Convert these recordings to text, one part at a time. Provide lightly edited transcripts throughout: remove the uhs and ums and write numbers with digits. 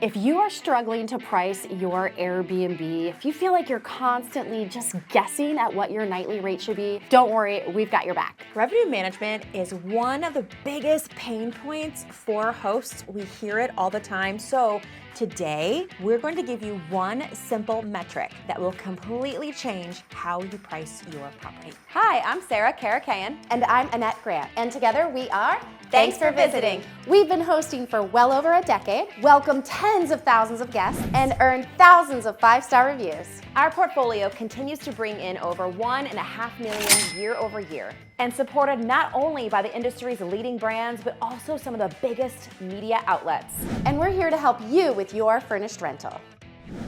If you are struggling to price your Airbnb, if you feel like you're constantly just guessing at what your nightly rate should be, don't worry, we've got your back. Revenue management is one of the biggest pain points for hosts. We hear it all the time. So today, we're going to give you one simple metric that will completely change how you price your property. Hi, I'm Sarah Karakayan. And I'm Annette Grant. And together we are Thanks for visiting. We've been hosting for well over a decade, welcomed tens of thousands of guests, and earned thousands of 5-star reviews. Our portfolio continues to bring in over 1.5 million year over year, and supported not only by the industry's leading brands, but also some of the biggest media outlets. And we're here to help you with your furnished rental.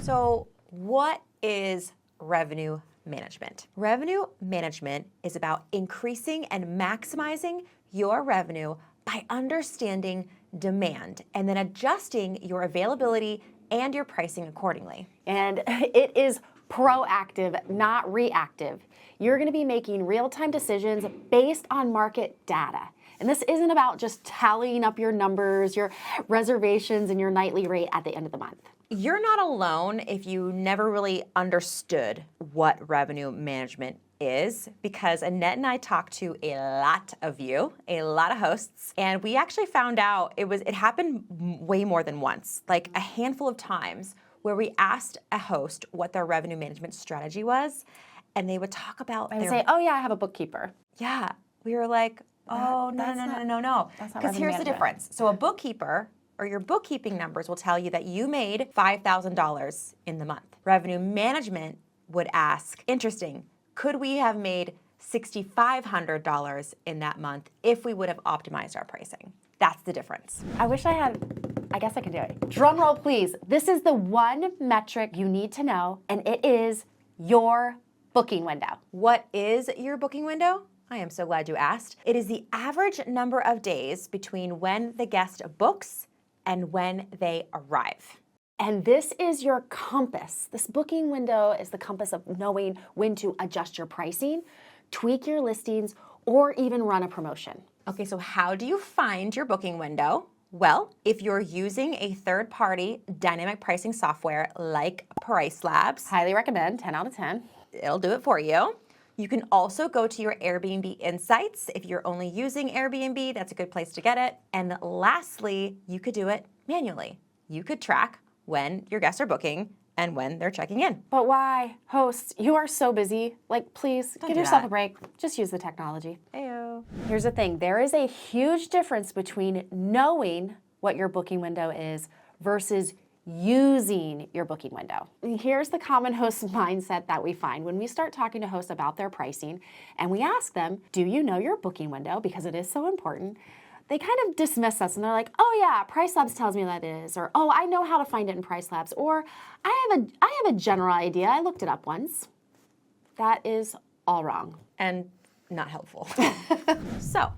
So what is revenue management? Revenue management is about increasing and maximizing your revenue by understanding demand and then adjusting your availability and your pricing accordingly. And it is proactive, not reactive. You're going to be making real-time decisions based on market data. And this isn't about just tallying up your numbers, your reservations, and your nightly rate at the end of the month. You're not alone if you never really understood what revenue management is, because Annette and I talked to a lot of you, a lot of hosts, and we actually found out it happened way more than once, like a handful of times where we asked a host what their revenue management strategy was, and they would talk about I would say, oh yeah, I have a bookkeeper. Yeah, we were like, oh, no. Because here's the difference. So a bookkeeper or your bookkeeping numbers will tell you that you made $5,000 in the month. Revenue management would ask, interesting, could we have made $6,500 in that month if we would have optimized our pricing? That's the difference. I guess I can do it. Drum roll, please. This is the one metric you need to know, and it is your booking window. What is your booking window? I am so glad you asked. It is the average number of days between when the guest books and when they arrive. And this is your compass. This booking window is the compass of knowing when to adjust your pricing, tweak your listings, or even run a promotion. Okay, so how do you find your booking window? Well, if you're using a third-party dynamic pricing software like PriceLabs, Highly recommend, 10 out of 10. It'll do it for you. You can also go to your Airbnb Insights. If you're only using Airbnb, that's a good place to get it. And lastly, you could do it manually. You could track when your guests are booking and when they're checking in. But why? Hosts, you are so busy. Like, please, give yourself a break. Just use the technology. Heyo. Here's the thing. There is a huge difference between knowing what your booking window is versus using your booking window. Here's the common host mindset that we find when we start talking to hosts about their pricing and we ask them, do you know your booking window? Because it is so important. They kind of dismiss us and they're like, oh yeah, PriceLabs tells me that is, or oh, I know how to find it in PriceLabs, or I have a general idea, I looked it up once. That is all wrong. And not helpful. So,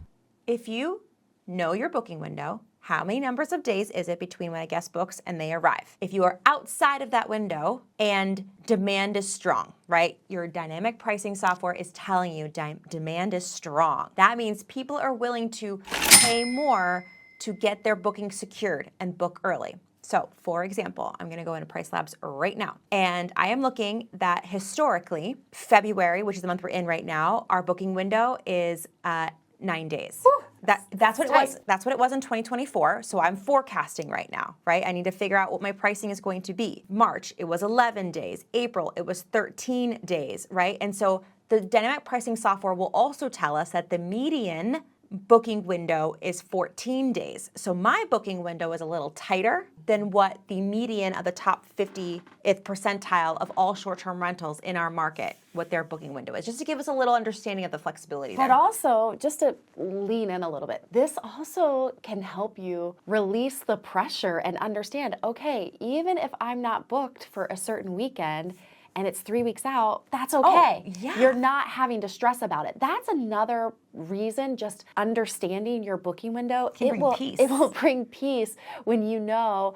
if you know your booking window, how many numbers of days is it between when a guest books and they arrive? If you are outside of that window and demand is strong, right? Your dynamic pricing software is telling you demand is strong. That means people are willing to pay more to get their booking secured and book early. So, for example, I'm going to go into PriceLabs right now, and I am looking that historically, February, which is the month we're in right now, our booking window is 9 days. Whew. That's what it was. That's what it was in 2024. So I'm forecasting right now, right? I need to figure out what my pricing is going to be. March, it was 11 days. April, it was 13 days, right? And so the dynamic pricing software will also tell us that the median booking window is 14 days. So my booking window is a little tighter than what the median of the top 50th percentile of all short-term rentals in our market, what their booking window is, just to give us a little understanding of the flexibility there. But also, just to lean in a little bit, this also can help you release the pressure and understand, okay, even if I'm not booked for a certain weekend, and it's 3 weeks out, that's okay. Oh, yeah. You're not having to stress about it. That's another reason, just understanding your booking window. It will bring peace when you know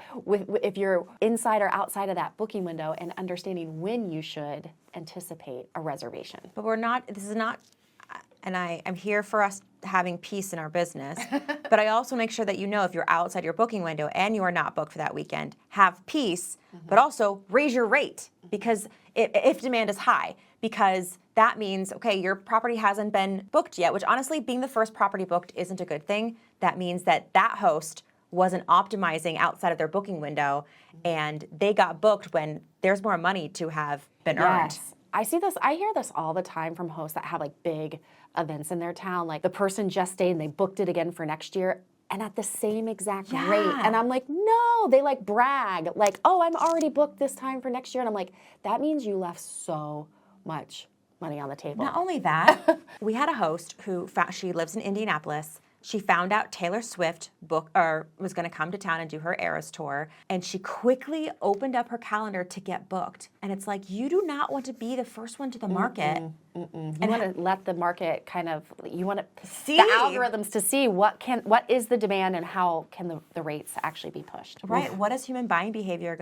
if you're inside or outside of that booking window and understanding when you should anticipate a reservation. But this is not and I'm here for us having peace in our business, but I also make sure that you know if you're outside your booking window and you are not booked for that weekend, have peace, but also raise your rate because if demand is high, because that means, okay, your property hasn't been booked yet, which honestly, being the first property booked isn't a good thing. That means that host wasn't optimizing outside of their booking window and they got booked when there's more money to have been earned. I see this, I hear this all the time from hosts that have like big events in their town. Like the person just stayed and they booked it again for next year and at the same exact rate. And I'm like, no, they like brag like, oh, I'm already booked this time for next year. And I'm like, that means you left so much money on the table. Not only that, we had a host who she lives in Indianapolis. She found out Taylor Swift was going to come to town and do her Eras tour, and she quickly opened up her calendar to get booked. And it's like, you do not want to be the first one to the market. You want to let the market you want to see the algorithms to see what is the demand and how can the rates actually be pushed. Right. What is human buying behavior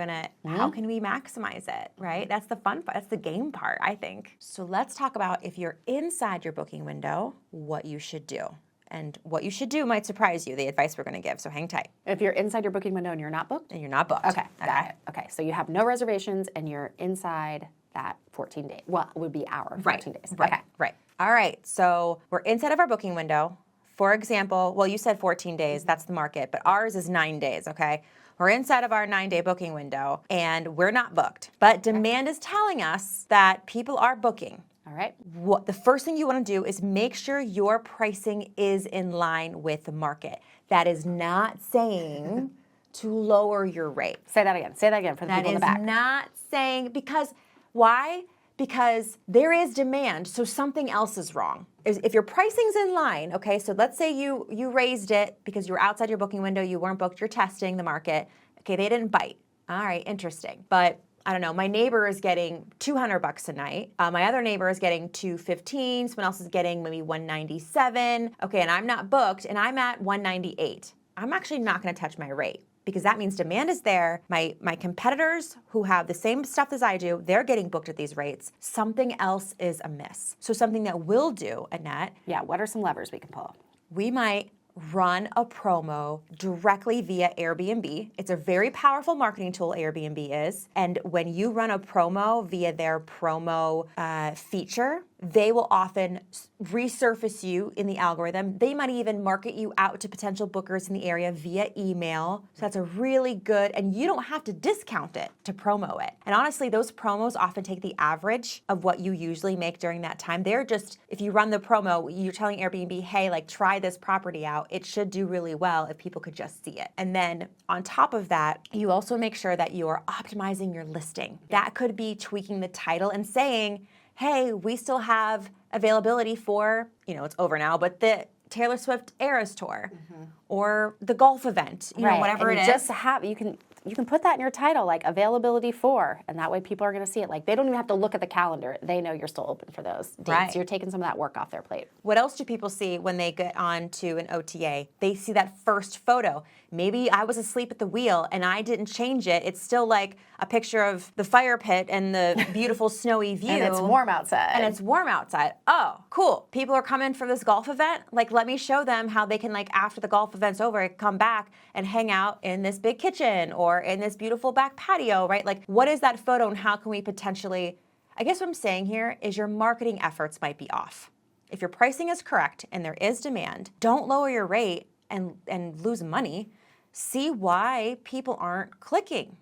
how can we maximize it, right? That's the fun part. That's the game part, I think. So let's talk about if you're inside your booking window, what you should do. And what you should do might surprise you, the advice we're going to give, so hang tight. If you're inside your booking window and you're not booked? And you're not booked. Okay, got it. Okay, so you have no reservations and you're inside that 14 days. Well, it would be our 14 days. Right, okay. right. All right, so we're inside of our booking window. For example, well, you said 14 days, that's the market, but ours is 9 days, okay? We're inside of our 9-day booking window and we're not booked. But demand is telling us that people are booking. All right. The first thing you want to do is make sure your pricing is in line with the market. That is not saying to lower your rate. Say that again. Say that again for the people in the back. That is not saying, because why? Because there is demand, so something else is wrong. If your pricing's in line, okay, so let's say you raised it because you were outside your booking window, you weren't booked, you're testing the market. Okay, they didn't bite. All right, interesting. But I don't know, my neighbor is getting $200 a night. My other neighbor is getting $215. Someone else is getting maybe $197. Okay, and I'm not booked, and I'm at $198. I'm actually not going to touch my rate because that means demand is there. My competitors who have the same stuff as I do, they're getting booked at these rates. Something else is amiss. So something that we'll do, Annette. Yeah, what are some levers we can pull? We might run a promo directly via Airbnb. It's a very powerful marketing tool, Airbnb is. And when you run a promo via their promo feature, they will often resurface you in the algorithm. They might even market you out to potential bookers in the area via email. So that's a really good, and you don't have to discount it to promo it. And honestly, those promos often take the average of what you usually make during that time. They're just, if you run the promo, you're telling Airbnb, hey, like try this property out. It should do really well if people could just see it. And then on top of that, you also make sure that you are optimizing your listing. That could be tweaking the title and saying, hey, we still have availability for, it's over now, but the Taylor Swift Eras tour or the golf event, whatever it is. Just you can put that in your title, like availability for, and that way people are going to see it. Like they don't even have to look at the calendar. They know you're still open for those dates. Right. You're taking some of that work off their plate. What else do people see when they get on to an OTA? They see that first photo. Maybe I was asleep at the wheel and I didn't change it. It's still like a picture of the fire pit and the beautiful snowy view. And it's warm outside. Oh, cool. People are coming for this golf event. Like, let me show them how they can, like, after the golf event's over, come back and hang out in this big kitchen or in this beautiful back patio, right? Like, what is that photo and how can we potentially, I guess what I'm saying here is your marketing efforts might be off. If your pricing is correct and there is demand, don't lower your rate and lose money. See why people aren't clicking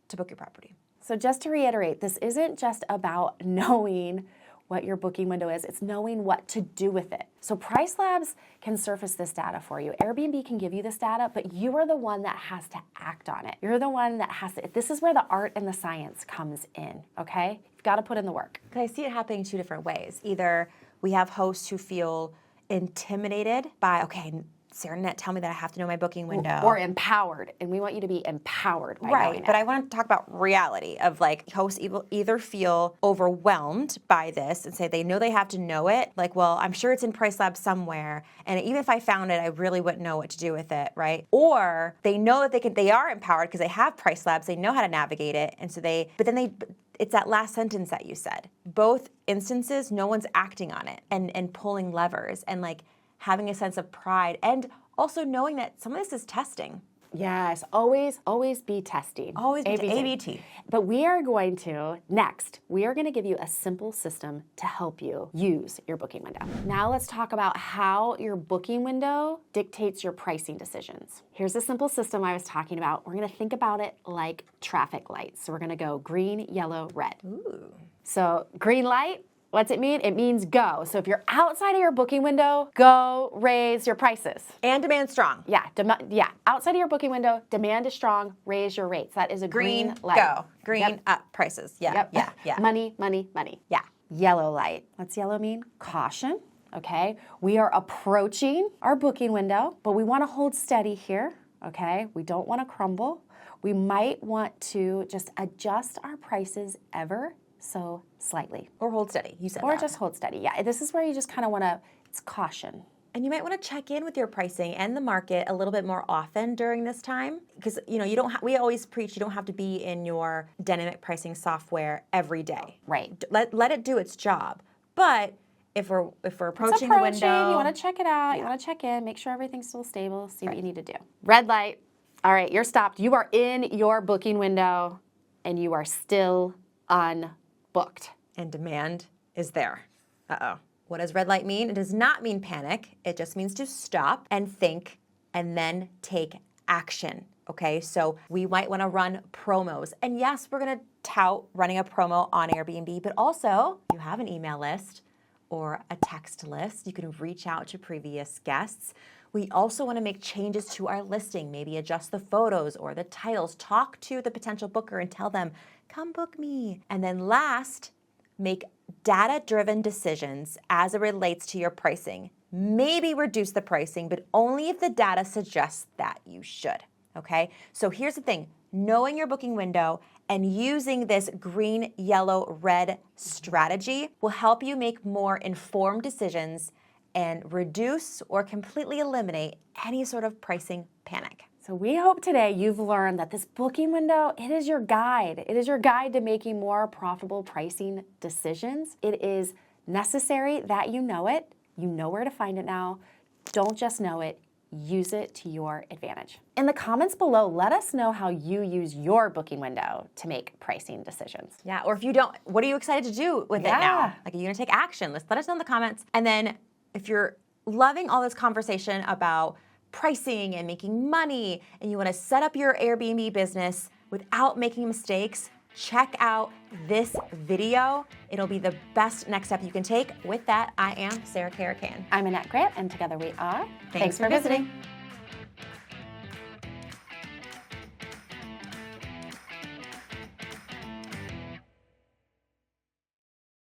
to book your property. So just to reiterate, this isn't just about knowing what your booking window is, it's knowing what to do with it. So Price Labs can surface this data for you. Airbnb can give you this data, but you are the one that has to act on it. You're the one that has to, this is where the art and the science comes in, okay? You've got to put in the work. I see it happening two different ways. Either we have hosts who feel intimidated by, okay, Sarah and Annette tell me that I have to know my booking window. Or empowered, and we want you to be empowered by knowing it. But I want to talk about reality of like hosts either feel overwhelmed by this and say they know they have to know it, like, well, I'm sure it's in Price Lab somewhere, and even if I found it, I really wouldn't know what to do with it, right? Or they know that they are empowered because they have Price Labs, they know how to navigate it, and so it's that last sentence that you said. both instances, no one's acting on it and pulling levers and like having a sense of pride and also knowing that some of this is testing. Yes, always be testing. Always be ABT. ABT. But we are going to give you a simple system to help you use your booking window. Now let's talk about how your booking window dictates your pricing decisions. Here's a simple system I was talking about. We're gonna think about it like traffic lights. So we're gonna go green, yellow, red. Ooh. So green light, what's it mean? It means go. So if you're outside of your booking window, go raise your prices. And demand strong. Yeah, outside of your booking window, demand is strong, raise your rates. That is a green light. Go. Green Yep. up prices. Yeah. Yep. Yeah. Money, money, money. Yeah. Yellow light. What's yellow mean? Caution. Okay. We are approaching our booking window, but we want to hold steady here. Okay. We don't want to crumble. We might want to just adjust our prices ever so slightly. Or hold steady. You said Or that. just hold steady. Yeah. This is where you just kind of want to, it's caution. And you might want to check in with your pricing and the market a little bit more often during this time because you don't. We always preach you don't have to be in your dynamic pricing software every day. Right. Let it do its job. But if we're approaching the window, you want to check it out. You want to check in, make sure everything's still stable. See what you need to do. Red light. All right, you're stopped. You are in your booking window, and you are still unbooked. and demand is there. Uh-oh. What does red light mean? It does not mean panic. It just means to stop and think and then take action. Okay, so we might want to run promos. And yes, we're going to tout running a promo on Airbnb, but also you have an email list or a text list. You can reach out to previous guests. We also want to make changes to our listing, maybe adjust the photos or the titles, talk to the potential booker and tell them, come book me. And then last, make data-driven decisions as it relates to your pricing. Maybe reduce the pricing, but only if the data suggests that you should. Okay, so here's the thing, knowing your booking window and using this green, yellow, red strategy will help you make more informed decisions and reduce or completely eliminate any sort of pricing panic. So we hope today you've learned that this booking window, it is your guide. It is your guide to making more profitable pricing decisions. It is necessary that you know it. You know where to find it now. Don't just know it. Use it to your advantage. In the comments below, let us know how you use your booking window to make pricing decisions. Yeah, or if you don't, what are you excited to do with it now? Like, are you gonna take action? Let us know in the comments. And then if you're loving all this conversation about pricing and making money, and you wanna set up your Airbnb business without making mistakes, check out this video. It'll be the best next step you can take. With that, I am Sarah Caracan. I'm Annette Grant, and together we are Thanks for visiting.